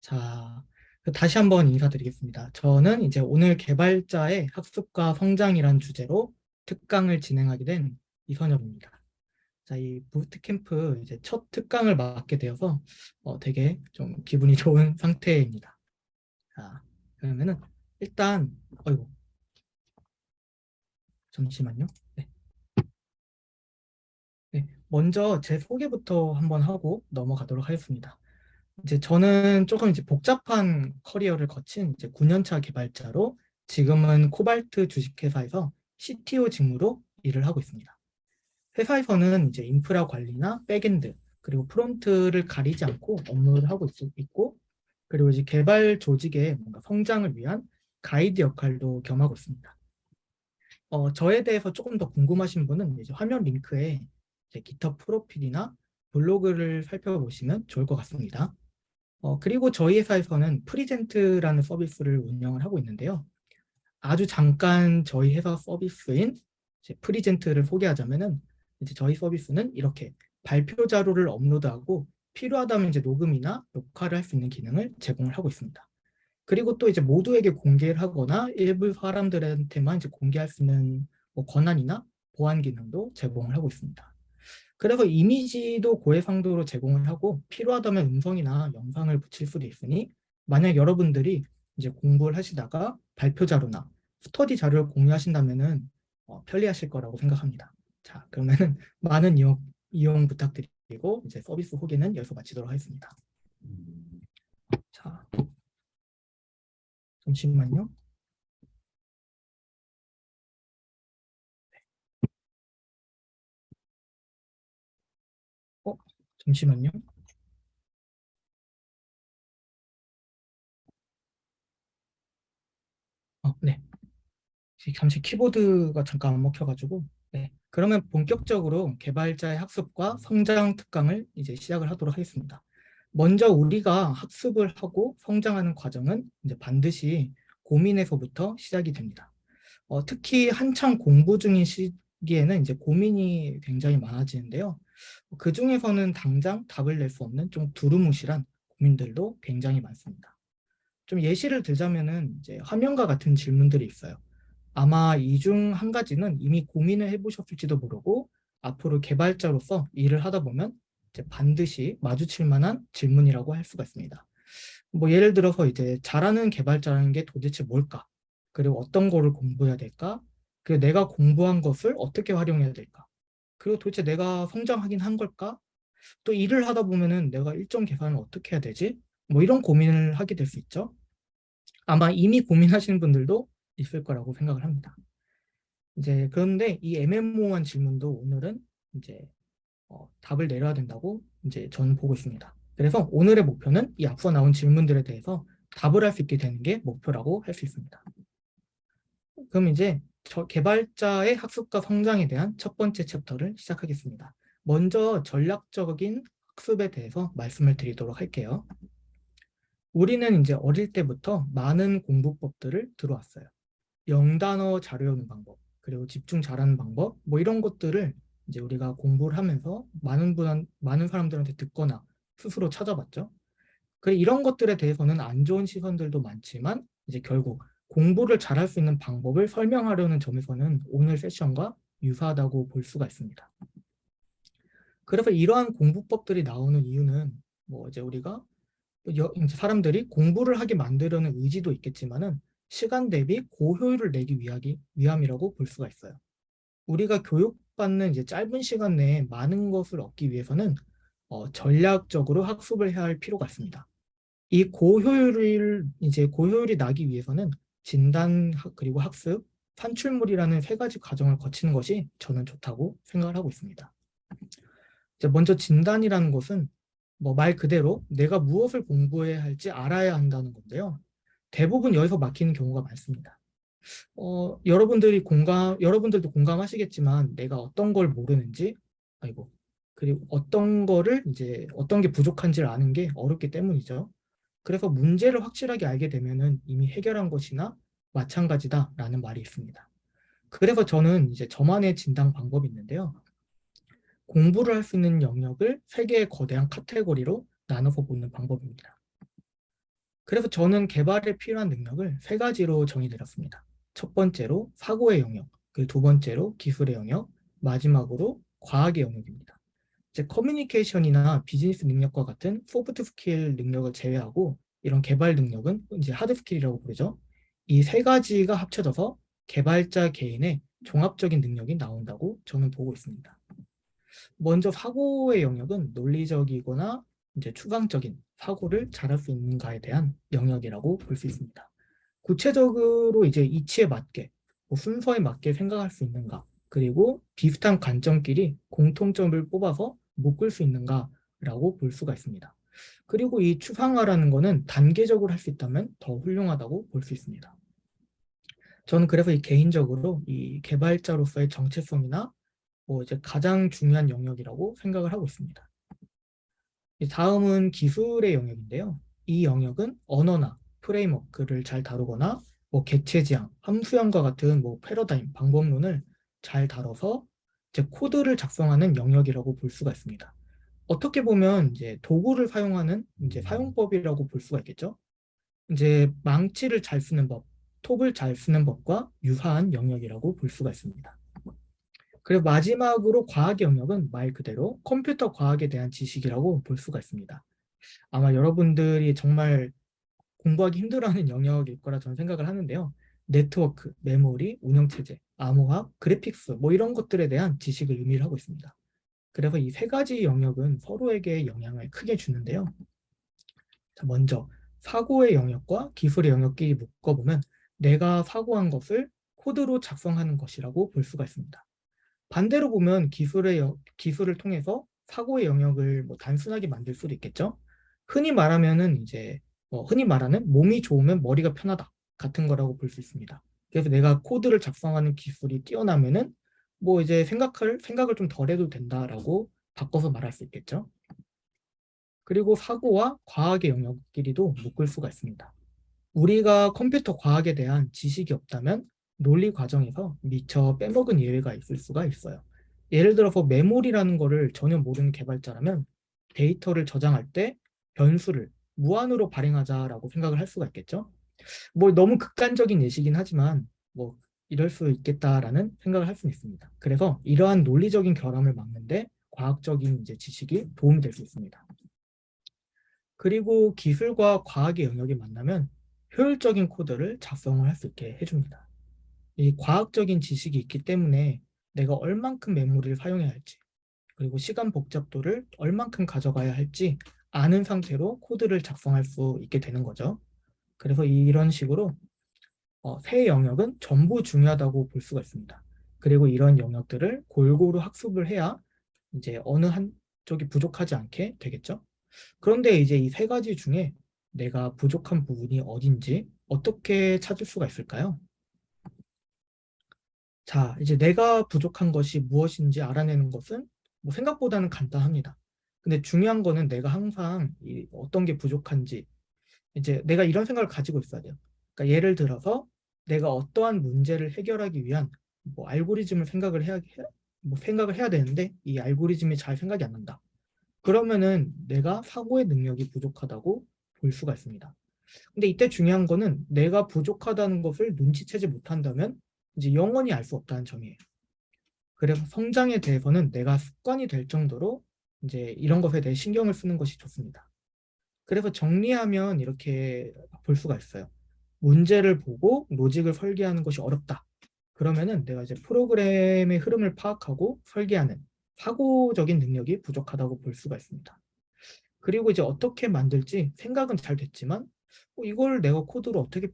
자, 다시 한번 인사드리겠습니다. 저는 이제 오늘 개발자의 학습과 성장이란 주제로 특강을 진행하게 된 이선엽입니다. 자, 이 부트캠프 이제 첫 특강을 맡게 되어서 되게 좀 기분이 좋은 상태입니다. 자, 그러면은 일단, 어이구, 잠시만요. 네, 네, 먼저 제 소개부터 한번 하고 넘어가도록 하겠습니다. 이제 저는 조금 이제 복잡한 커리어를 거친 이제 9년차 개발자로 지금은 코발트 주식회사에서 CTO 직무로 일을 하고 있습니다. 회사에서는 이제 인프라 관리나 백엔드 그리고 프론트를 가리지 않고 업무를 하고 있고, 그리고 이제 개발 조직의 뭔가 성장을 위한 가이드 역할도 겸하고 있습니다. 저에 대해서 조금 더 궁금하신 분은 이제 화면 링크에 제 기타 프로필이나 블로그를 살펴보시면 좋을 것 같습니다. 그리고 저희 회사에서는 프리젠트라는 서비스를 운영을 하고 있는데요. 아주 잠깐 저희 회사 서비스인 이제 프리젠트를 소개하자면은 이제 저희 서비스는 이렇게 발표 자료를 업로드하고 필요하다면 이제 녹음이나 녹화를 할 수 있는 기능을 제공을 하고 있습니다. 그리고 또 이제 모두에게 공개를 하거나 일부 사람들한테만 이제 공개할 수 있는 뭐 권한이나 보안 기능도 제공을 하고 있습니다. 그래서 이미지도 고해상도로 제공을 하고 필요하다면 음성이나 영상을 붙일 수도 있으니 만약 여러분들이 이제 공부를 하시다가 발표 자료나 스터디 자료를 공유하신다면은 편리하실 거라고 생각합니다. 자, 그러면은 많은 이용 부탁드리고 이제 서비스 소개는 여기서 마치도록 하겠습니다. 자, 잠시만요. 어, 잠시만요. 네. 잠시 키보드가 잠깐 안 먹혀가지고. 네. 그러면 본격적으로 개발자의 학습과 성장 특강을 이제 시작을 하도록 하겠습니다. 먼저 우리가 학습을 하고 성장하는 과정은 이제 반드시 고민에서부터 시작이 됩니다. 특히 한창 공부 중인 시기에는 이제 고민이 굉장히 많아지는데요. 그 중에서는 당장 답을 낼 수 없는 좀 두루뭉실한 고민들도 굉장히 많습니다. 좀 예시를 들자면은 이제 화면과 같은 질문들이 있어요. 아마 이 중 한 가지는 이미 고민을 해보셨을지도 모르고 앞으로 개발자로서 일을 하다 보면 이제 반드시 마주칠 만한 질문이라고 할 수가 있습니다. 뭐 예를 들어서 이제 잘하는 개발자라는 게 도대체 뭘까? 그리고 어떤 거를 공부해야 될까? 그리고 내가 공부한 것을 어떻게 활용해야 될까? 그리고 도대체 내가 성장하긴 한 걸까? 또 일을 하다 보면은 내가 일정 계산을 어떻게 해야 되지? 뭐 이런 고민을 하게 될 수 있죠. 아마 이미 고민하시는 분들도 있을 거라고 생각을 합니다. 이제 그런데 이 애매모호한 질문도 오늘은 이제 답을 내려야 된다고 이제 저는 보고 있습니다. 그래서 오늘의 목표는 이 앞서 나온 질문들에 대해서 답을 할 수 있게 되는 게 목표라고 할 수 있습니다. 그럼 이제 저 개발자의 학습과 성장에 대한 첫 번째 챕터를 시작하겠습니다. 먼저 전략적인 학습에 대해서 말씀을 드리도록 할게요. 우리는 이제 어릴 때부터 많은 공부법들을 들어왔어요. 영단어 자료 외우는 방법, 그리고 집중 잘하는 방법, 뭐 이런 것들을 이제 우리가 공부를 하면서 많은 사람들한테 듣거나 스스로 찾아봤죠. 그리고 이런 것들에 대해서는 안 좋은 시선들도 많지만 이제 결국 공부를 잘할 수 있는 방법을 설명하려는 점에서는 오늘 세션과 유사하다고 볼 수가 있습니다. 그래서 이러한 공부법들이 나오는 이유는 뭐 이제 우리가 이제 사람들이 공부를 하게 만들려는 의지도 있겠지만은 시간 대비 고효율을 내기 위함이라고 볼 수가 있어요. 우리가 교육받는 이제 짧은 시간 내에 많은 것을 얻기 위해서는 전략적으로 학습을 해야 할 필요가 있습니다. 이 고효율이 나기 위해서는 진단 그리고 학습, 산출물이라는 세 가지 과정을 거치는 것이 저는 좋다고 생각을 하고 있습니다. 이제 먼저 진단이라는 것은 뭐 말 그대로 내가 무엇을 공부해야 할지 알아야 한다는 건데요. 대부분 여기서 막히는 경우가 많습니다. 여러분들도 공감하시겠지만 내가 어떤 걸 모르는지, 아이고, 그리고 어떤 게 부족한지를 아는 게 어렵기 때문이죠. 그래서 문제를 확실하게 알게 되면은 이미 해결한 것이나 마찬가지다라는 말이 있습니다. 그래서 저는 이제 저만의 진단 방법이 있는데요. 공부를 할 수 있는 영역을 세 개의 거대한 카테고리로 나눠서 보는 방법입니다. 그래서 저는 개발에 필요한 능력을 세 가지로 정의드렸습니다. 첫 번째로 사고의 영역, 그리고 두 번째로 기술의 영역, 마지막으로 과학의 영역입니다. 이제 커뮤니케이션이나 비즈니스 능력과 같은 소프트 스킬 능력을 제외하고 이런 개발 능력은 이제 하드 스킬이라고 부르죠. 이 세 가지가 합쳐져서 개발자 개인의 종합적인 능력이 나온다고 저는 보고 있습니다. 먼저 사고의 영역은 논리적이거나 이제 추상적인 사고를 잘할 수 있는가에 대한 영역이라고 볼 수 있습니다. 구체적으로 이제 이치에 맞게, 뭐 순서에 맞게 생각할 수 있는가, 그리고 비슷한 관점끼리 공통점을 뽑아서 묶을 수 있는가라고 볼 수가 있습니다. 그리고 이 추상화라는 거는 단계적으로 할 수 있다면 더 훌륭하다고 볼 수 있습니다. 저는 그래서 이 개인적으로 이 개발자로서의 정체성이나 뭐 이제 가장 중요한 영역이라고 생각을 하고 있습니다. 다음은 기술의 영역인데요. 이 영역은 언어나 프레임워크를 잘 다루거나 뭐 객체 지향, 함수형과 같은 뭐 패러다임, 방법론을 잘 다뤄서 이제 코드를 작성하는 영역이라고 볼 수가 있습니다. 어떻게 보면 이제 도구를 사용하는 이제 사용법이라고 볼 수가 있겠죠. 이제 망치를 잘 쓰는 법, 톱을 잘 쓰는 법과 유사한 영역이라고 볼 수가 있습니다. 그리고 마지막으로 과학 영역은 말 그대로 컴퓨터 과학에 대한 지식이라고 볼 수가 있습니다. 아마 여러분들이 정말 공부하기 힘들어하는 영역일 거라 저는 생각을 하는데요. 네트워크, 메모리, 운영체제, 암호학, 그래픽스 뭐 이런 것들에 대한 지식을 의미를 하고 있습니다. 그래서 이 세 가지 영역은 서로에게 영향을 크게 주는데요. 자, 먼저 사고의 영역과 기술의 영역끼리 묶어보면 내가 사고한 것을 코드로 작성하는 것이라고 볼 수가 있습니다. 반대로 보면 기술을 통해서 사고의 영역을 뭐 단순하게 만들 수도 있겠죠. 흔히 말하면은 이제 흔히 말하는 몸이 좋으면 머리가 편하다 같은 거라고 볼 수 있습니다. 그래서 내가 코드를 작성하는 기술이 뛰어나면은 뭐 이제 생각을 좀 덜 해도 된다라고 바꿔서 말할 수 있겠죠. 그리고 사고와 과학의 영역끼리도 묶을 수가 있습니다. 우리가 컴퓨터 과학에 대한 지식이 없다면 논리 과정에서 미처 빼먹은 예외가 있을 수가 있어요. 예를 들어서 메모리라는 거를 전혀 모르는 개발자라면 데이터를 저장할 때 변수를 무한으로 발행하자라고 생각을 할 수가 있겠죠. 뭐 너무 극단적인 예시긴 하지만 뭐 이럴 수 있겠다라는 생각을 할 수 있습니다. 그래서 이러한 논리적인 결함을 막는데 과학적인 이제 지식이 도움이 될 수 있습니다. 그리고 기술과 과학의 영역이 만나면 효율적인 코드를 작성을 할 수 있게 해줍니다. 이 과학적인 지식이 있기 때문에 내가 얼만큼 메모리를 사용해야 할지, 그리고 시간 복잡도를 얼만큼 가져가야 할지 아는 상태로 코드를 작성할 수 있게 되는 거죠. 그래서 이런 식으로 세 영역은 전부 중요하다고 볼 수가 있습니다. 그리고 이런 영역들을 골고루 학습을 해야 이제 어느 한쪽이 부족하지 않게 되겠죠. 그런데 이제 이 세 가지 중에 내가 부족한 부분이 어딘지 어떻게 찾을 수가 있을까요? 자, 이제 내가 부족한 것이 무엇인지 알아내는 것은 뭐 생각보다는 간단합니다. 근데 중요한 거는 내가 항상 어떤 게 부족한지 이제 내가 이런 생각을 가지고 있어야 돼요. 그러니까 예를 들어서 내가 어떠한 문제를 해결하기 위한 뭐 알고리즘을 생각을 해야 되는데 이 알고리즘이 잘 생각이 안 난다. 그러면은 내가 사고의 능력이 부족하다고 볼 수가 있습니다. 근데 이때 중요한 거는 내가 부족하다는 것을 눈치채지 못한다면 이제 영원히 알 수 없다는 점이에요. 그래서 성장에 대해서는 내가 습관이 될 정도로 이제 이런 것에 대해 신경을 쓰는 것이 좋습니다. 그래서 정리하면 이렇게 볼 수가 있어요. 문제를 보고 로직을 설계하는 것이 어렵다. 그러면은 내가 이제 프로그램의 흐름을 파악하고 설계하는 사고적인 능력이 부족하다고 볼 수가 있습니다. 그리고 이제 어떻게 만들지 생각은 잘 됐지만 이걸 내가 코드로 어떻게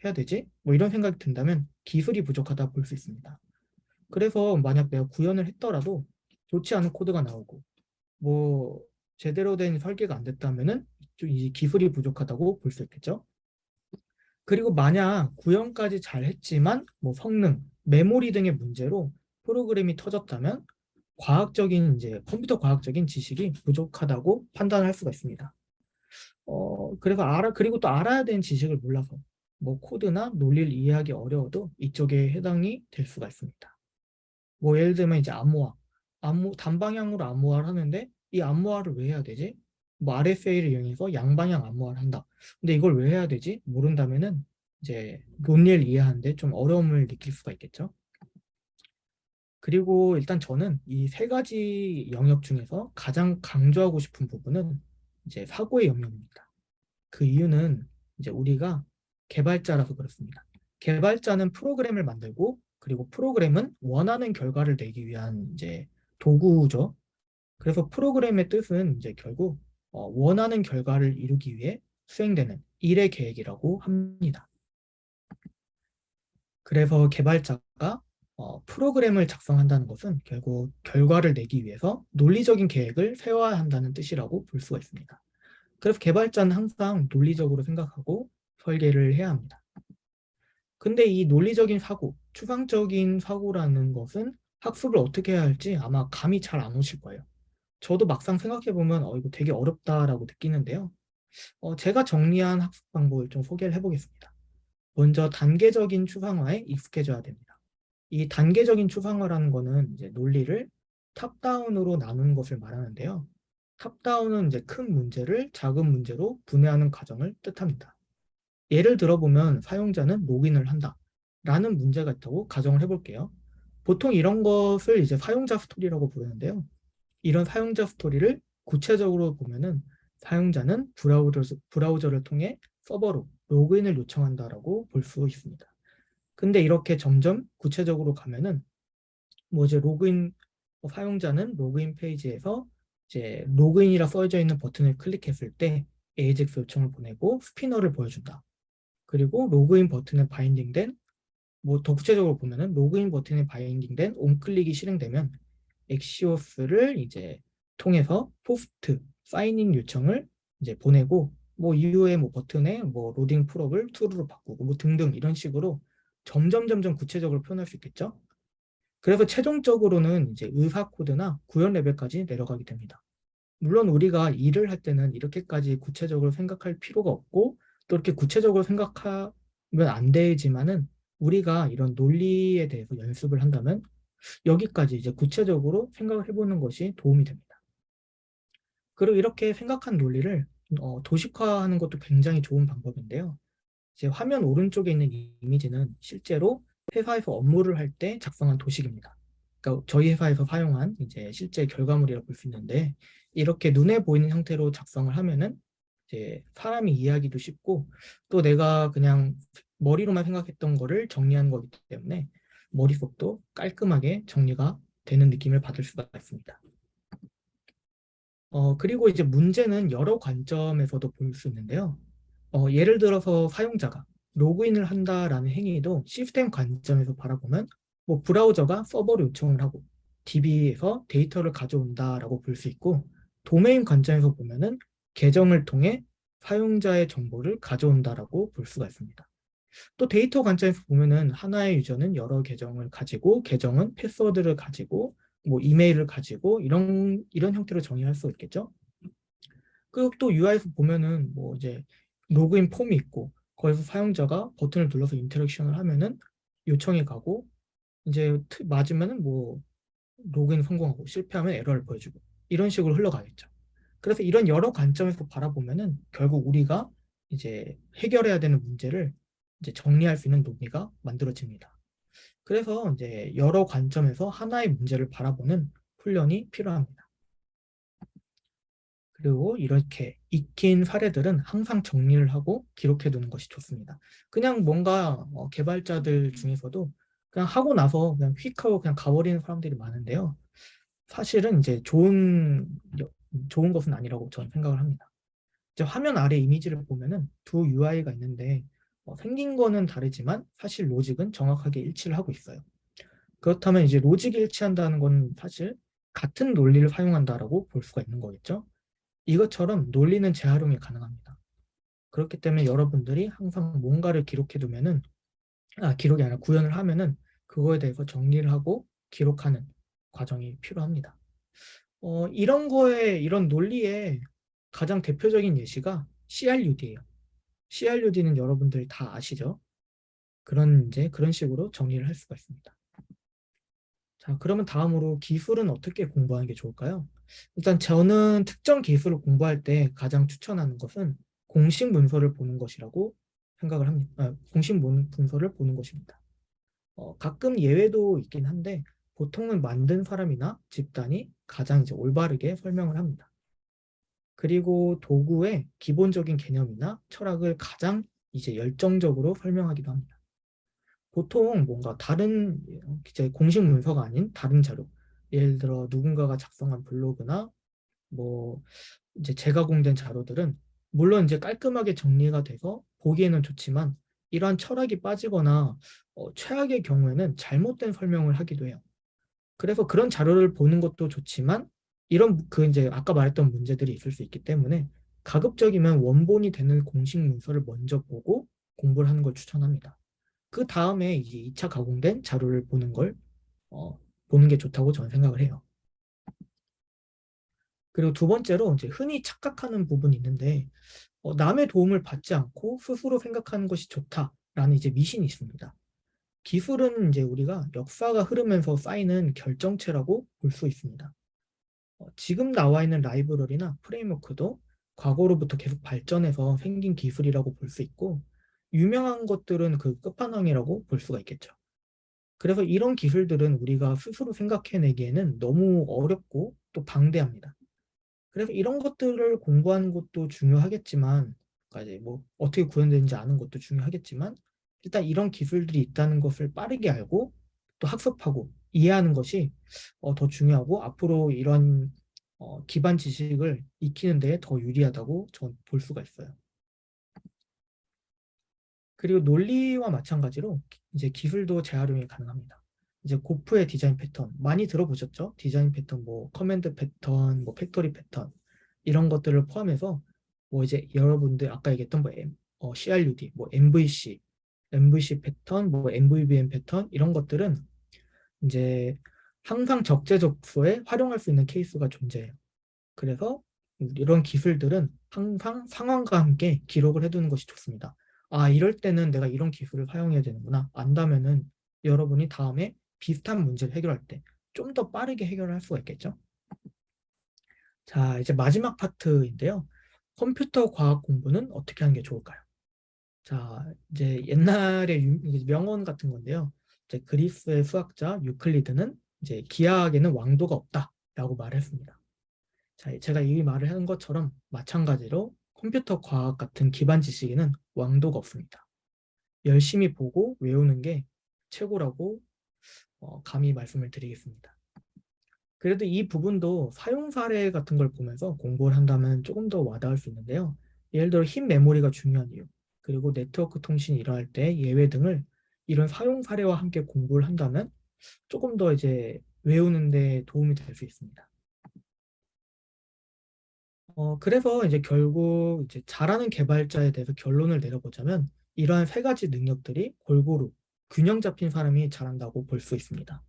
해야 되지? 뭐 이런 생각이 든다면 기술이 부족하다 볼 수 있습니다. 그래서 만약 내가 구현을 했더라도 좋지 않은 코드가 나오고 뭐 제대로 된 설계가 안 됐다면은 이 기술이 부족하다고 볼 수 있겠죠. 그리고 만약 구현까지 잘 했지만 뭐 성능, 메모리 등의 문제로 프로그램이 터졌다면 이제 컴퓨터 과학적인 지식이 부족하다고 판단할 수가 있습니다. 그래서 그리고 또 알아야 되는 지식을 몰라서 뭐 코드나 논리를 이해하기 어려워도 이쪽에 해당이 될 수가 있습니다. 뭐 예를 들면 이제 단방향으로 암호화를 하는데 이 암호화를 왜 해야 되지? 뭐 RSA를 이용해서 양방향 암호화를 한다. 근데 이걸 왜 해야 되지? 모른다면은 이제 논리를 이해하는데 좀 어려움을 느낄 수가 있겠죠. 그리고 일단 저는 이 세 가지 영역 중에서 가장 강조하고 싶은 부분은 이제 사고의 영역입니다. 그 이유는 이제 우리가 개발자라서 그렇습니다. 개발자는 프로그램을 만들고 그리고 프로그램은 원하는 결과를 내기 위한 이제 도구죠. 그래서 프로그램의 뜻은 이제 결국 원하는 결과를 이루기 위해 수행되는 일의 계획이라고 합니다. 그래서 개발자가 프로그램을 작성한다는 것은 결국 결과를 내기 위해서 논리적인 계획을 세워야 한다는 뜻이라고 볼 수가 있습니다. 그래서 개발자는 항상 논리적으로 생각하고 설계를 해야 합니다. 근데 이 논리적인 사고, 추상적인 사고라는 것은 학습을 어떻게 해야 할지 아마 감이 잘 안 오실 거예요. 저도 막상 생각해보면 이거 되게 어렵다라고 느끼는데요. 제가 정리한 학습 방법을 좀 소개를 해보겠습니다. 먼저 단계적인 추상화에 익숙해져야 됩니다. 이 단계적인 추상화라는 거는 이제 논리를 탑다운으로 나누는 것을 말하는데요. 탑다운은 이제 큰 문제를 작은 문제로 분해하는 과정을 뜻합니다. 예를 들어보면 사용자는 로그인을 한다 라는 문제가 있다고 가정을 해볼게요. 보통 이런 것을 이제 사용자 스토리라고 부르는데요. 이런 사용자 스토리를 구체적으로 보면은 사용자는 브라우저를 통해 서버로 로그인을 요청한다라고 볼 수 있습니다. 근데 이렇게 점점 구체적으로 가면은 뭐 이제 사용자는 로그인 페이지에서 이제 로그인이라 써져 있는 버튼을 클릭했을 때 AJAX 요청을 보내고 스피너를 보여준다. 그리고 로그인 버튼에 바인딩된 뭐 더 구체적으로 보면은 로그인 버튼에 바인딩된 온클릭이 실행되면 엑시오스를 이제 통해서 포스트 사인인 요청을 이제 보내고 뭐 이후에 뭐 버튼에 뭐 로딩 프롭을 true로 바꾸고 뭐 등등 이런 식으로 점점 구체적으로 표현할 수 있겠죠. 그래서 최종적으로는 이제 의사 코드나 구현 레벨까지 내려가게 됩니다. 물론 우리가 일을 할 때는 이렇게까지 구체적으로 생각할 필요가 없고 또 이렇게 구체적으로 생각하면 안 되지만은 우리가 이런 논리에 대해서 연습을 한다면 여기까지 이제 구체적으로 생각을 해보는 것이 도움이 됩니다. 그리고 이렇게 생각한 논리를 도식화하는 것도 굉장히 좋은 방법인데요. 이제 화면 오른쪽에 있는 이미지는 실제로 회사에서 업무를 할 때 작성한 도식입니다. 그러니까 저희 회사에서 사용한 이제 실제 결과물이라고 볼 수 있는데 이렇게 눈에 보이는 형태로 작성을 하면은 이제 사람이 이해하기도 쉽고 또 내가 그냥 머리로만 생각했던 거를 정리한 거기 때문에 머릿속도 깔끔하게 정리가 되는 느낌을 받을 수가 있습니다. 그리고 이제 문제는 여러 관점에서도 볼 수 있는데요. 예를 들어서 사용자가 로그인을 한다라는 행위도 시스템 관점에서 바라보면 뭐 브라우저가 서버로 요청을 하고 DB에서 데이터를 가져온다라고 볼 수 있고 도메인 관점에서 보면은 계정을 통해 사용자의 정보를 가져온다라고 볼 수가 있습니다. 또 데이터 관점에서 보면은 하나의 유저는 여러 계정을 가지고 계정은 패스워드를 가지고 뭐 이메일을 가지고 이런 형태로 정의할 수 있겠죠. 그리고 또 UI에서 보면은 뭐 이제 로그인 폼이 있고 거기서 사용자가 버튼을 눌러서 인터랙션을 하면은 요청이 가고 이제 맞으면은 뭐 로그인 성공하고 실패하면 에러를 보여주고 이런 식으로 흘러가겠죠. 그래서 이런 여러 관점에서 바라보면은 결국 우리가 이제 해결해야 되는 문제를 이제 정리할 수 있는 논리가 만들어집니다. 그래서 이제 여러 관점에서 하나의 문제를 바라보는 훈련이 필요합니다. 그리고 이렇게 익힌 사례들은 항상 정리를 하고 기록해 두는 것이 좋습니다. 그냥 뭔가 개발자들 중에서도 그냥 하고 나서 그냥 휙 하고 그냥 가버리는 사람들이 많은데요. 사실은 이제 좋은 것은 아니라고 저는 생각을 합니다. 이제 화면 아래 이미지를 보면은 두 UI가 있는데 생긴 거는 다르지만 사실 로직은 정확하게 일치를 하고 있어요. 그렇다면 이제 로직이 일치한다는 건 사실 같은 논리를 사용한다라고 볼 수가 있는 거겠죠. 이것처럼 논리는 재활용이 가능합니다. 그렇기 때문에 여러분들이 항상 뭔가를 기록해 두면은 기록이 아니라 구현을 하면은 그거에 대해서 정리를 하고 기록하는 과정이 필요합니다. 이런 논리의 가장 대표적인 예시가 CRUD예요. CRUD는 여러분들이 다 아시죠? 그런 식으로 정리를 할 수가 있습니다. 자, 그러면 다음으로 기술은 어떻게 공부하는 게 좋을까요? 일단 저는 특정 기술을 공부할 때 가장 추천하는 것은 공식 문서를 보는 것이라고 생각을 합니다. 공식 문서를 보는 것입니다. 가끔 예외도 있긴 한데 보통은 만든 사람이나 집단이 가장 이제 올바르게 설명을 합니다. 그리고 도구의 기본적인 개념이나 철학을 가장 이제 열정적으로 설명하기도 합니다. 보통 뭔가 다른 이제 공식 문서가 아닌 다른 자료, 예를 들어 누군가가 작성한 블로그나 뭐 이제 재가공된 자료들은 물론 이제 깔끔하게 정리가 돼서 보기에는 좋지만 이러한 철학이 빠지거나 최악의 경우에는 잘못된 설명을 하기도 해요. 그래서 그런 자료를 보는 것도 좋지만 이런 그 이제 아까 말했던 문제들이 있을 수 있기 때문에 가급적이면 원본이 되는 공식 문서를 먼저 보고 공부를 하는 걸 추천합니다. 그 다음에 이제 2차 가공된 자료를 보는 걸 보는 게 좋다고 저는 생각을 해요. 그리고 두 번째로 이제 흔히 착각하는 부분이 있는데 남의 도움을 받지 않고 스스로 생각하는 것이 좋다라는 이제 미신이 있습니다. 기술은 이제 우리가 역사가 흐르면서 쌓이는 결정체라고 볼 수 있습니다. 지금 나와 있는 라이브러리나 프레임워크도 과거로부터 계속 발전해서 생긴 기술이라고 볼 수 있고 유명한 것들은 그 끝판왕이라고 볼 수가 있겠죠. 그래서 이런 기술들은 우리가 스스로 생각해내기에는 너무 어렵고 또 방대합니다. 그래서 이런 것들을 공부하는 것도 중요하겠지만, 그러니까 이제 뭐 어떻게 구현되는지 아는 것도 중요하겠지만, 일단 이런 기술들이 있다는 것을 빠르게 알고 또 학습하고 이해하는 것이 더 중요하고 앞으로 이런 기반 지식을 익히는 데 더 유리하다고 저는 볼 수가 있어요. 그리고 논리와 마찬가지로 이제 기술도 재활용이 가능합니다. 이제 고프의 디자인 패턴 많이 들어보셨죠? 디자인 패턴, 뭐 커맨드 패턴, 뭐 팩토리 패턴 이런 것들을 포함해서 뭐 이제 여러분들 아까 얘기했던 뭐 CRUD, 뭐 MVC 패턴, 뭐 MVVM 패턴 이런 것들은 이제 항상 적재적소에 활용할 수 있는 케이스가 존재해요. 그래서 이런 기술들은 항상 상황과 함께 기록을 해두는 것이 좋습니다. 아, 이럴 때는 내가 이런 기술을 사용해야 되는구나. 안다면은 여러분이 다음에 비슷한 문제를 해결할 때 좀 더 빠르게 해결할 수가 있겠죠. 자, 이제 마지막 파트인데요. 컴퓨터 과학 공부는 어떻게 하는 게 좋을까요? 자, 이제 옛날에 명언 같은 건데요. 이제 그리스의 수학자 유클리드는 이제 기하학에는 왕도가 없다라고 말했습니다. 자, 제가 이 말을 하는 것처럼 마찬가지로 컴퓨터 과학 같은 기반 지식에는 왕도가 없습니다. 열심히 보고 외우는 게 최고라고 감히 말씀을 드리겠습니다. 그래도 이 부분도 사용 사례 같은 걸 보면서 공부를 한다면 조금 더 와닿을 수 있는데요. 예를 들어 흰 메모리가 중요한 이유, 그리고 네트워크 통신이 일어날 때 예외 등을 이런 사용 사례와 함께 공부를 한다면 조금 더 이제 외우는 데 도움이 될 수 있습니다. 그래서 이제 결국 이제 잘하는 개발자에 대해서 결론을 내려보자면 이러한 세 가지 능력들이 골고루 균형 잡힌 사람이 잘한다고 볼 수 있습니다.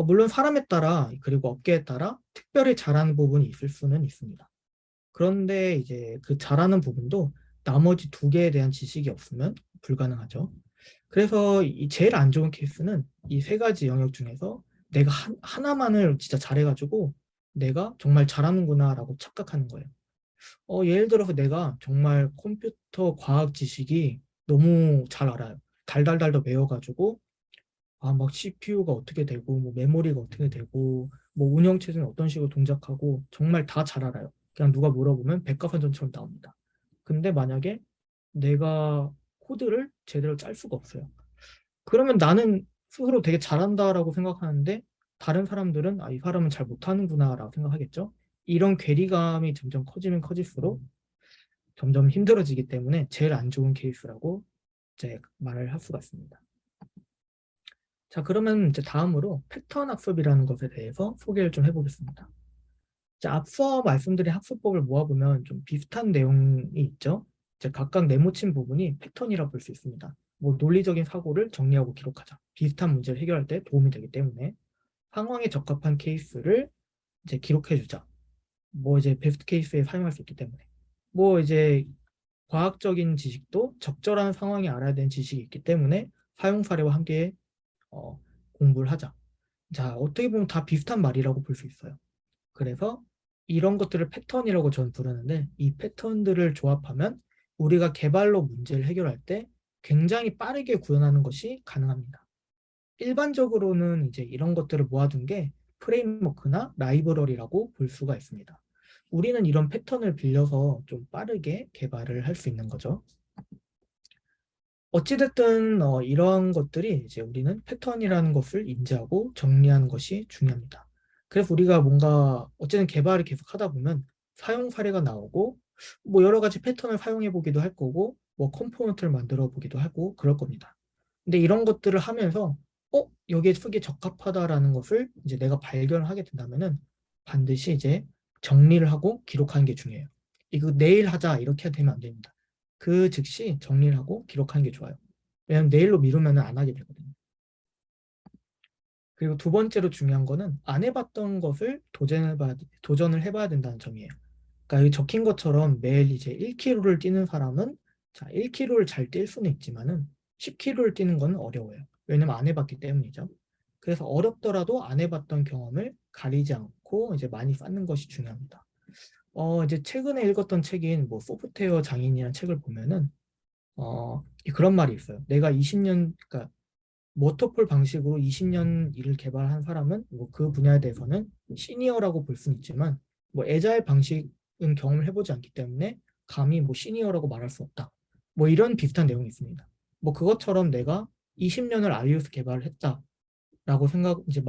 물론 사람에 따라 그리고 업계에 따라 특별히 잘하는 부분이 있을 수는 있습니다. 그런데 이제 그 잘하는 부분도 나머지 두 개에 대한 지식이 없으면 불가능하죠. 그래서 이 제일 안 좋은 케이스는 이 세 가지 영역 중에서 내가 하나만을 진짜 잘해가지고 내가 정말 잘하는구나라고 착각하는 거예요. 예를 들어서 내가 정말 컴퓨터 과학 지식이 너무 잘 알아요. 달달달달 외워가지고 막 CPU가 어떻게 되고 뭐 메모리가 어떻게 되고 뭐 운영체제는 어떤 식으로 동작하고 정말 다 잘 알아요. 그냥 누가 물어보면 백과사전처럼 나옵니다. 근데 만약에 내가 코드를 제대로 짤 수가 없어요. 그러면 나는 스스로 되게 잘한다라고 생각하는데 다른 사람들은 이 사람은 잘 못하는구나라고 생각하겠죠. 이런 괴리감이 점점 커지면 커질수록 점점 힘들어지기 때문에 제일 안 좋은 케이스라고 이제 말을 할 수가 있습니다. 자, 그러면 이제 다음으로 패턴 학습이라는 것에 대해서 소개를 좀 해보겠습니다. 자, 앞서 말씀드린 학습법을 모아보면 좀 비슷한 내용이 있죠. 이제 각각 네모친 부분이 패턴이라 볼 수 있습니다. 뭐 논리적인 사고를 정리하고 기록하자. 비슷한 문제를 해결할 때 도움이 되기 때문에 상황에 적합한 케이스를 이제 기록해주자. 뭐 이제 베스트 케이스에 사용할 수 있기 때문에. 뭐 이제 과학적인 지식도 적절한 상황에 알아야 되는 지식이 있기 때문에 사용 사례와 함께 공부를 하자. 자, 어떻게 보면 다 비슷한 말이라고 볼 수 있어요. 그래서 이런 것들을 패턴이라고 저는 부르는데 이 패턴들을 조합하면 우리가 개발로 문제를 해결할 때 굉장히 빠르게 구현하는 것이 가능합니다. 일반적으로는 이제 이런 것들을 모아둔 게 프레임워크나 라이브러리라고 볼 수가 있습니다. 우리는 이런 패턴을 빌려서 좀 빠르게 개발을 할 수 있는 거죠. 어찌됐든 이런 것들이 이제 우리는 패턴이라는 것을 인지하고 정리하는 것이 중요합니다. 그래서 우리가 뭔가 어쨌든 개발을 계속 하다 보면 사용 사례가 나오고 뭐 여러 가지 패턴을 사용해 보기도 할 거고 뭐 컴포넌트를 만들어 보기도 하고 그럴 겁니다. 근데 이런 것들을 하면서 여기에 쓰기 적합하다라는 것을 이제 내가 발견하게 된다면은 반드시 이제 정리를 하고 기록하는 게 중요해요. 이거 내일 하자 이렇게 되면 안 됩니다. 그 즉시 정리를 하고 기록하는 게 좋아요. 왜냐면 내일로 미루면 안 하게 되거든요. 그리고 두 번째로 중요한 거는 안 해봤던 것을 도전을 해봐야 된다는 점이에요. 그러니까 여기 적힌 것처럼 매일 이제 1km를 뛰는 사람은 자, 1km를 잘 뛸 수는 있지만은 10km를 뛰는 건 어려워요. 왜냐면 안 해봤기 때문이죠. 그래서 어렵더라도 안 해봤던 경험을 가리지 않고 이제 많이 쌓는 것이 중요합니다. 이제 최근에 읽었던 책인 뭐 소프트웨어 장인이라는 책을 보면은 그런 말이 있어요. 내가 20년, 그러니까 워터폴 방식으로 20년 일을 개발한 사람은 뭐 그 분야에 대해서는 시니어라고 볼 수는 있지만 뭐 애자일 방식은 경험을 해보지 않기 때문에 감히 뭐 시니어라고 말할 수 없다. 뭐 이런 비슷한 내용이 있습니다. 뭐 그것처럼 내가 20년을 iOS 개발을 했다라고 생각 이제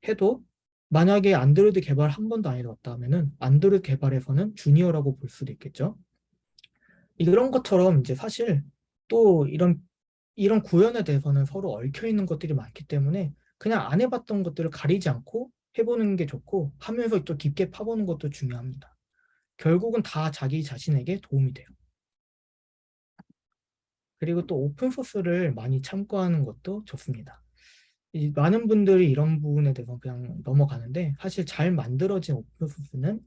해도 만약에 안드로이드 개발 한 번도 안 해봤다 하면은 안드로이드 개발에서는 주니어라고 볼 수도 있겠죠. 이런 것처럼 이제 사실 또 이런 구현에 대해서는 서로 얽혀 있는 것들이 많기 때문에 그냥 안 해봤던 것들을 가리지 않고 해보는 게 좋고 하면서 또 깊게 파보는 것도 중요합니다. 결국은 다 자기 자신에게 도움이 돼요. 그리고 또 오픈소스를 많이 참고하는 것도 좋습니다. 많은 분들이 이런 부분에 대해서 그냥 넘어가는데 사실 잘 만들어진 오픈소스는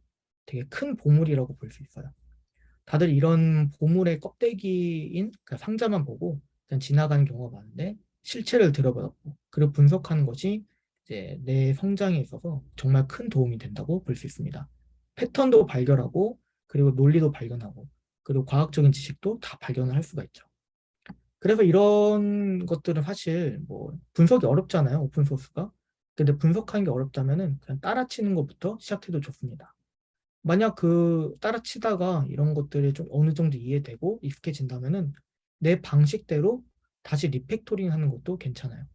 되게 큰 보물이라고 볼 수 있어요. 다들 이런 보물의 껍데기인 그 상자만 보고 그냥 지나가는 경우가 많은데 실체를 들여다보고 그리고 분석하는 것이 이제 내 성장에 있어서 정말 큰 도움이 된다고 볼 수 있습니다. 패턴도 발견하고 그리고 논리도 발견하고 그리고 과학적인 지식도 다 발견을 할 수가 있죠. 그래서 이런 것들은 사실 뭐 분석이 어렵잖아요, 오픈 소스가. 근데 분석하는 게 어렵다면은 그냥 따라치는 것부터 시작해도 좋습니다. 만약 그 따라치다가 이런 것들이 좀 어느 정도 이해되고 익숙해진다면은 내 방식대로 다시 리팩토링 하는 것도 괜찮아요.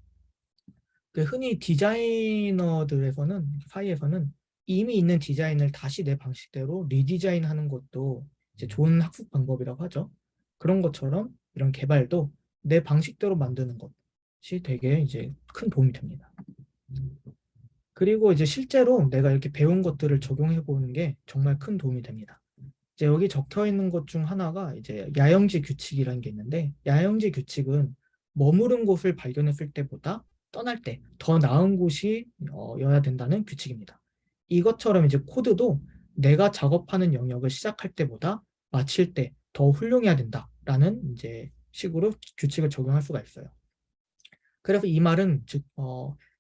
그 흔히 디자이너들에서는 사이에서는 이미 있는 디자인을 다시 내 방식대로 리디자인 하는 것도 이제 좋은 학습 방법이라고 하죠. 그런 것처럼 이런 개발도 내 방식대로 만드는 것이 되게 이제 큰 도움이 됩니다. 그리고 이제 실제로 내가 이렇게 배운 것들을 적용해 보는 게 정말 큰 도움이 됩니다. 이제 여기 적혀 있는 것 중 하나가 이제 야영지 규칙이라는 게 있는데 야영지 규칙은 머무른 곳을 발견했을 때보다 떠날 때 더 나은 곳이 여야 된다는 규칙입니다. 이것처럼 이제 코드도 내가 작업하는 영역을 시작할 때보다 마칠 때 더 훌륭해야 된다라는 이제 식으로 규칙을 적용할 수가 있어요. 그래서 이 말은 즉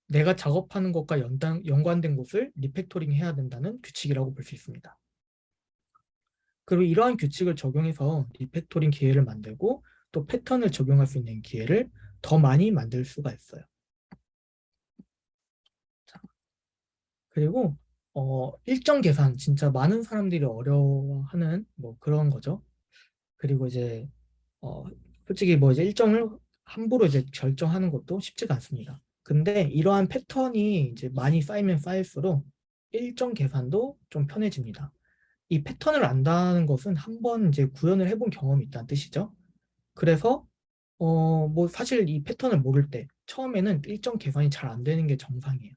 내가 작업하는 것과 연관된 곳을 리팩토링 해야 된다는 규칙이라고 볼 수 있습니다. 그리고 이러한 규칙을 적용해서 리팩토링 기회를 만들고 또 패턴을 적용할 수 있는 기회를 더 많이 만들 수가 있어요. 자, 그리고 일정 계산 진짜 많은 사람들이 어려워하는 뭐 그런 거죠. 그리고 이제 어, 솔직히 뭐 이제 일정을 함부로 이제 결정하는 것도 쉽지가 않습니다. 근데 이러한 패턴이 이제 많이 쌓이면 쌓일수록 일정 계산도 좀 편해집니다. 이 패턴을 안다는 것은 한번 이제 구현을 해본 경험이 있다는 뜻이죠. 그래서 뭐 사실 이 패턴을 모를 때 처음에는 일정 계산이 잘 안 되는 게 정상이에요.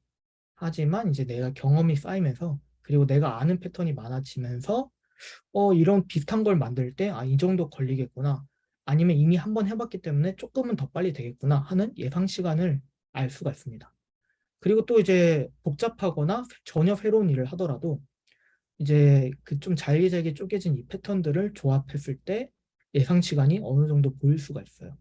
하지만 이제 내가 경험이 쌓이면서 그리고 내가 아는 패턴이 많아지면서 이런 비슷한 걸 만들 때 이 정도 걸리겠구나. 아니면 이미 한번 해봤기 때문에 조금은 더 빨리 되겠구나 하는 예상 시간을 알 수가 있습니다. 그리고 또 이제 복잡하거나 전혀 새로운 일을 하더라도 이제 그 좀 잘게 잘게 쪼개진 이 패턴들을 조합했을 때 예상 시간이 어느 정도 보일 수가 있어요.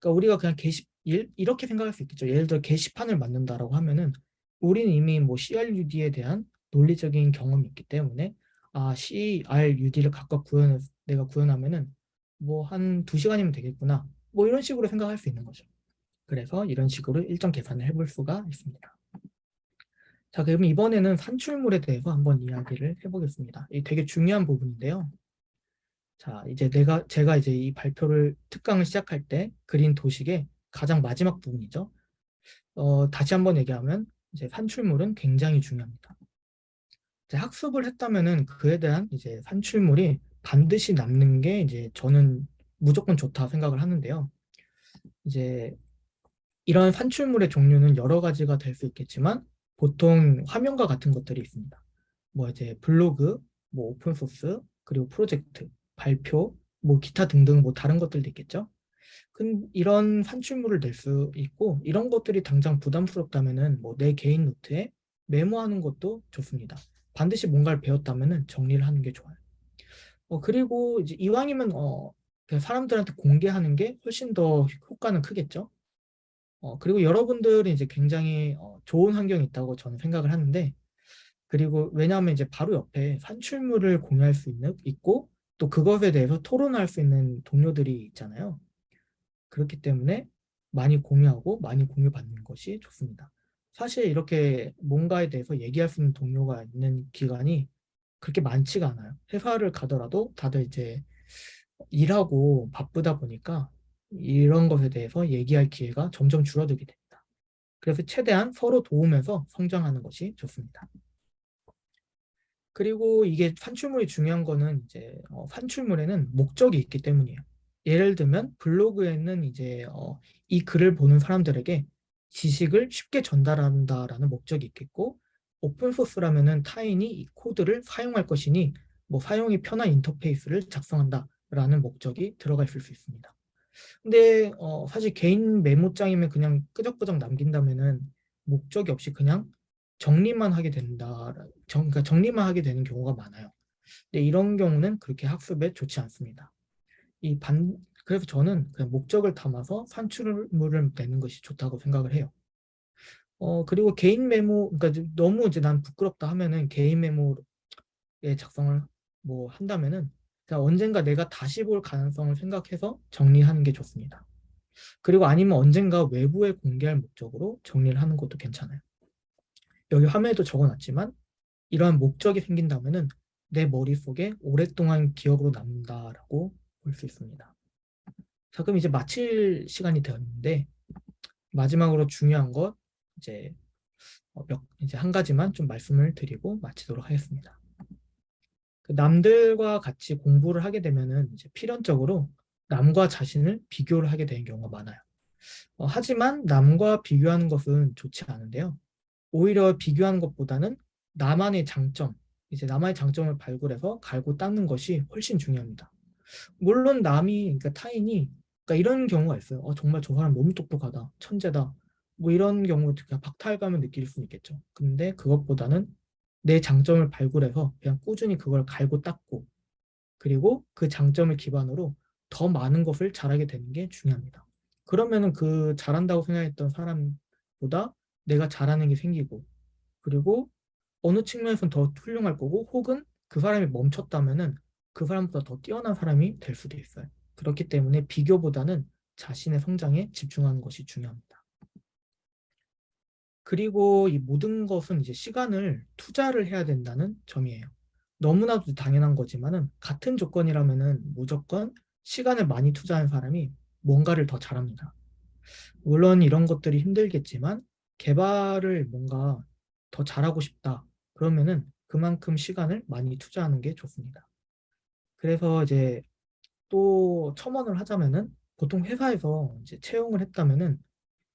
그러니까 우리가 그냥 이렇게 생각할 수 있겠죠. 예를 들어 게시판을 만든다라고 하면은 우리는 이미 뭐 CRUD에 대한 논리적인 경험이 있기 때문에 CRUD를 각각 내가 구현하면은 뭐 한 2시간이면 되겠구나. 뭐 이런 식으로 생각할 수 있는 거죠. 그래서 이런 식으로 일정 계산을 해볼 수가 있습니다. 자, 그럼 이번에는 산출물에 대해서 한번 이야기를 해보겠습니다. 이 되게 중요한 부분인데요. 자, 이제 제가 이제 이 특강을 시작할 때 그린 도식의 가장 마지막 부분이죠. 다시 한번 얘기하면 이제 산출물은 굉장히 중요합니다. 이제 학습을 했다면은 그에 대한 이제 산출물이 반드시 남는 게 이제 저는 무조건 좋다 생각을 하는데요. 이제 이런 산출물의 종류는 여러 가지가 될 수 있겠지만 보통 화면과 같은 것들이 있습니다. 뭐 이제 블로그, 뭐 오픈소스, 그리고 프로젝트, 발표, 뭐 기타 등등 뭐 다른 것들도 있겠죠. 이런 산출물을 낼 수 있고 이런 것들이 당장 부담스럽다면은 뭐 내 개인 노트에 메모하는 것도 좋습니다. 반드시 뭔가를 배웠다면은 정리를 하는 게 좋아요. 그리고 이제 이왕이면 그냥 사람들한테 공개하는 게 훨씬 더 효과는 크겠죠. 그리고 여러분들이 이제 굉장히 좋은 환경이 있다고 저는 생각을 하는데, 그리고 왜냐하면 이제 바로 옆에 산출물을 공유할 수 있고 또 그것에 대해서 토론할 수 있는 동료들이 있잖아요. 그렇기 때문에 많이 공유하고 많이 공유받는 것이 좋습니다. 사실 이렇게 뭔가에 대해서 얘기할 수 있는 동료가 있는 기간이 그렇게 많지가 않아요. 회사를 가더라도 다들 이제 일하고 바쁘다 보니까 이런 것에 대해서 얘기할 기회가 점점 줄어들게 됩니다. 그래서 최대한 서로 도우면서 성장하는 것이 좋습니다. 그리고 이게 산출물이 중요한 거는 이제 산출물에는 목적이 있기 때문이에요. 예를 들면 블로그에는 이제 이 글을 보는 사람들에게 지식을 쉽게 전달한다라는 목적이 있겠고, 오픈 소스라면은 타인이 이 코드를 사용할 것이니 뭐 사용이 편한 인터페이스를 작성한다라는 목적이 들어가 있을 수 있습니다. 근데 사실 개인 메모장이면 그냥 끄적끄적 남긴다면은 목적이 없이 그냥 정리만 하게 그러니까 정리만 하게 되는 경우가 많아요. 근데 이런 경우는 그렇게 학습에 좋지 않습니다. 그래서 저는 그냥 목적을 담아서 산출물을 내는 것이 좋다고 생각을 해요. 그리고 개인 메모, 그러니까 너무 이제 난 부끄럽다 하면은 개인 메모에 작성을 뭐 한다면은 그냥 언젠가 내가 다시 볼 가능성을 생각해서 정리하는 게 좋습니다. 그리고 아니면 언젠가 외부에 공개할 목적으로 정리를 하는 것도 괜찮아요. 여기 화면에도 적어놨지만 이러한 목적이 생긴다면은 내 머릿속에 오랫동안 기억으로 남는다라고 볼 수 있습니다. 자, 그럼 이제 마칠 시간이 되었는데 마지막으로 중요한 것 이제 이제 한 가지만 좀 말씀을 드리고 마치도록 하겠습니다. 남들과 같이 공부를 하게 되면은 이제 필연적으로 남과 자신을 비교를 하게 되는 경우가 많아요. 하지만 남과 비교하는 것은 좋지 않은데요. 오히려 비교하는 것보다는 나만의 장점, 이제 나만의 장점을 발굴해서 갈고 닦는 것이 훨씬 중요합니다. 물론 그러니까 타인이, 그러니까 이런 경우가 있어요. 정말 저 사람 너무 똑똑하다, 천재다. 뭐 이런 경우 그냥 박탈감을 느낄 수 있겠죠. 근데 그것보다는 내 장점을 발굴해서 그냥 꾸준히 그걸 갈고 닦고, 그리고 그 장점을 기반으로 더 많은 것을 잘하게 되는 게 중요합니다. 그러면은 그 잘한다고 생각했던 사람보다 내가 잘하는 게 생기고, 그리고 어느 측면에서는 더 훌륭할 거고, 혹은 그 사람이 멈췄다면은 그 사람보다 더 뛰어난 사람이 될 수도 있어요. 그렇기 때문에 비교보다는 자신의 성장에 집중하는 것이 중요합니다. 그리고 이 모든 것은 이제 시간을 투자를 해야 된다는 점이에요. 너무나도 당연한 거지만은 같은 조건이라면은 무조건 시간을 많이 투자한 사람이 뭔가를 더 잘합니다. 물론 이런 것들이 힘들겠지만 개발을 뭔가 더 잘하고 싶다. 그러면은 그만큼 시간을 많이 투자하는 게 좋습니다. 그래서 이제 또 첨언을 하자면은 보통 회사에서 이제 채용을 했다면은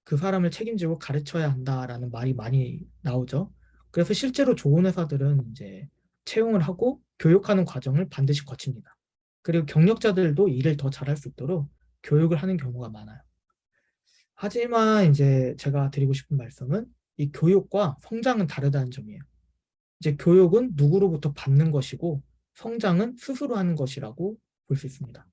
그 사람을 책임지고 가르쳐야 한다라는 말이 많이 나오죠. 그래서 실제로 좋은 회사들은 이제 채용을 하고 교육하는 과정을 반드시 거칩니다. 그리고 경력자들도 일을 더 잘할 수 있도록 교육을 하는 경우가 많아요. 하지만 이제 제가 드리고 싶은 말씀은 이 교육과 성장은 다르다는 점이에요. 이제 교육은 누구로부터 받는 것이고 성장은 스스로 하는 것이라고 볼 수 있습니다.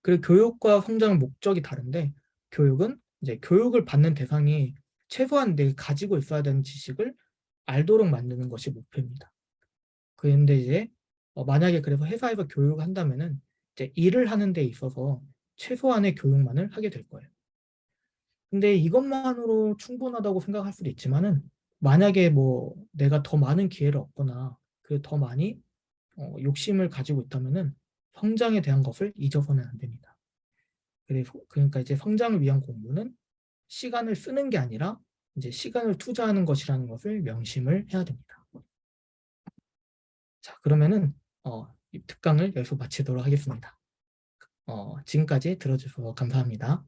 그리고 교육과 성장의 목적이 다른데 교육은 이제 교육을 받는 대상이 최소한 내가 가지고 있어야 되는 지식을 알도록 만드는 것이 목표입니다. 그런데 이제 만약에 그래서 회사에서 교육한다면은 이제 일을 하는 데 있어서 최소한의 교육만을 하게 될 거예요. 근데 이것만으로 충분하다고 생각할 수도 있지만은 만약에 뭐 내가 더 많은 기회를 얻거나 그 더 많이 욕심을 가지고 있다면은 성장에 대한 것을 잊어서는 안 됩니다. 그래서 그러니까 이제 성장을 위한 공부는 시간을 쓰는 게 아니라 이제 시간을 투자하는 것이라는 것을 명심을 해야 됩니다. 자, 그러면은 이 특강을 여기서 마치도록 하겠습니다. 지금까지 들어주셔서 감사합니다.